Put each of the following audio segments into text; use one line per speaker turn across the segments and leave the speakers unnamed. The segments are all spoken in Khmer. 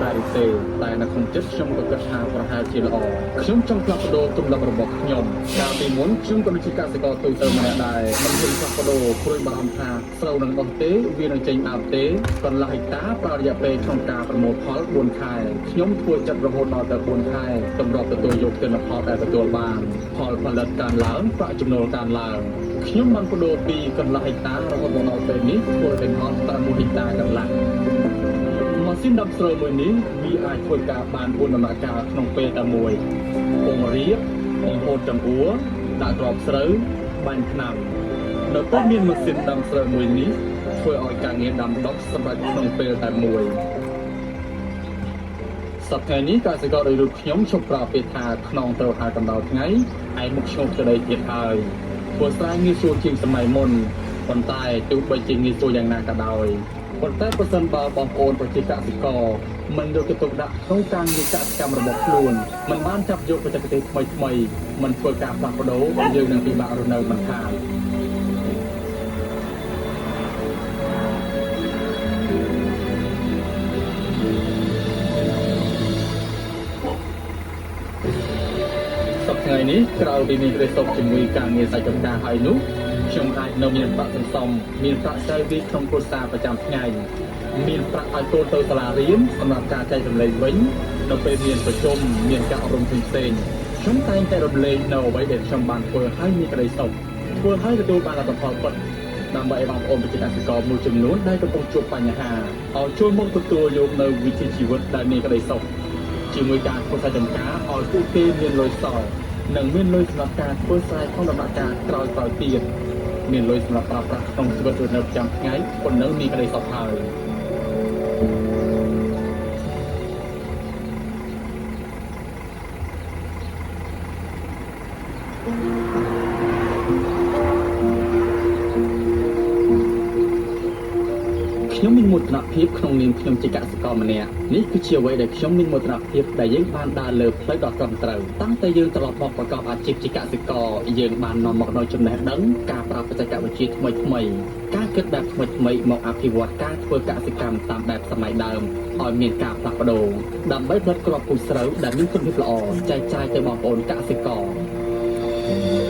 ដែរឬទេតែនៅក្នុងចិត្តខ្ញុំក៏គិតថាប្រហែលជាល្អខ្ញុំចង់ផ្លាស់ប្ដូរទម្លាប់របស់ខ្ញុំកាលពីមុនខ្ញុំក៏ដូចជាកសិករទូទៅម្នាក់ដែរមិនហ៊ានផ្លាស់ប្ដូរព្រួយបារម្ភថាស្រូវនឹងដុះទេវានឹងចេញដើមទេកន្លះហិកតាប្រើរយៈពេលក្នុងការប្រមូលផល4ខែខ្ញុំធ្វើចិត្តរហូតដល់ទៅ4ខែសម្រាប់ទទួលយកទិន្នផលដែលទទួលបានផលផលិតកើនឡើងប្រាក់ចំណូលកើនឡើងខ្ញុំបានបដូរពីកន្លះហិកតារហូតដល់ពេលនេះធ្វើទាំងអស់6ហិកតាកន្លះម៉ាស៊ីនដាំស្រូវមួយនេះវាអាចធ្វើការបាន4ដំណាក់កាលក្នុងពេលតែមួយពងរៀបបំហូតចង្អួរដាក់គ្រាប់ស្រូវបាញ់ថ្នាំនៅពេលមានម៉ាស៊ីនដាំស្រូវមួយនេះធ្វើឲ្យការងារដាំដុះសម្រេចក្នុងពេលតែមួយសប្តាហ៍នេះកសិករដូចខ្ញុំជប់ប្រើពាក្យថាខ្នងត្រូវហៅកម្ដៅថ្ងៃឯមុខខ្ញុំទៅដីទៀតហើយធ្វើស្រែងាយស្រួលជាងសម័យមុនប៉ុន្តែទោះបីជាងាយស្រួលយ៉ាងណាក៏ដោយប៉ុន្តែប្រសិនបើបងប្អូនប្រជាកសិករមិនយកចិត្តទុកដាក់ក្នុងការងារកសិកម្មរបស់ខ្លួនមិនបានចាប់យកបច្ចេកទេសថ្មីៗមិនធ្វើការផ្លាស់ប្ដូរយើងនឹងពិបាករស់នៅមិនខានថ្ងៃនេះក្រៅពីមានក្តីសុខជាមួយការងារសាច់ចម្ការហើយនោះខ្ញុំអាចនៅមានប្រាក់សន្សំមានប្រាក់ចែកពីក្នុងគ្រួសារប្រចាំថ្ងៃមានប្រាក់ឲ្យកូនទៅសាលារៀនសម្រាប់ការចែករំលែកវិញនៅពេលមានប្រជុំមានការអប់រំផ្សេងៗខ្ញុំតែងតែរំលែកនៅអ្វីដែលខ្ញុំបានធ្វើហើយមានក្តីសុខធ្វើឲ្យទទួលបានលទ្ធផលពិតដើម្បីឲ្យបងប្អូនប្រជាកសិករមួយចំនួនដែលកំពុងជួបបញ្ហាឲ្យចូលមកទទួលយកនៅវិជ្ជាជីវិតដែលមានក្តីសុខជាមួយការធ្វើស្រែចម្ការឲ្យពួកគេមានលុយសល់និងមានលុយសម្រាប់ការធ្វើស្រែក្នុងដំណាក់កាលក្រោយៗទៀតមានលុយសម្រាប់ប្រើប្រាស់ក្នុងជីវិតរស់នៅប្រចាំថ្ងៃប៉ុណ្ណឹងមានក្តីសុខហើយខ្ញុំមានមោទនភាពក្នុងនាមខ្ញុំជាកសិករម្នាក់នេះគឺជាអ្វីដែលខ្ញុំមានមោទនភាពដែលយើងបានដើរលើផ្លូវដ៏ត្រឹមត្រូវតាំងតែយើងត្រឡប់មកប្រកបអាជីពជាកសិករយើងបាននាំមកនូវចំណេះដឹងការប្រើបច្ចេកវិទ្យាថ្មីៗការគិតបែបថ្មីៗមកអភិវឌ្ឍការធ្វើកសិកម្មតាមបែបសម័យដើមឲ្យមានការផ្លាស់ប្ដូរដើម្បីផលិតគ្រាប់ពូជស្រូវដែលមានគុណភាពល្អចែកចាយទៅបងប្អូនកសិករ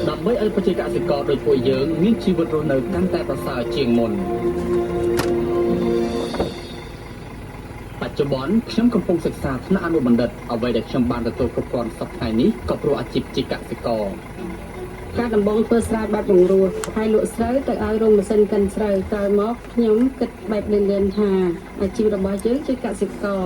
ដើម្បីឲ្យប្រជាកសិករដូចពួកយើងមានជីវិតរស់នៅកាន់តែប្រសើរជាងមុនបច្ចុប្បន្នខ្ញុំកំពុងសិក្សាថ្នាក់អនុបណ្ឌិតអ្វីដែលខ្ញុំបានទទួលគ្រប់គ្រាន់សប្តាហ៍នេះក៏ព្រោះអាជីពជាកសិករ
ការដំបងធ្វើស្រែបែបរងរស់ហើយលក់ស្រូវទៅឲ្យរោងម៉ាស៊ីនកិនស្រូវក្រោយមកខ្ញុំគិតបែបលឿនៗថាអាជីពរបស់យើងជាកសិករ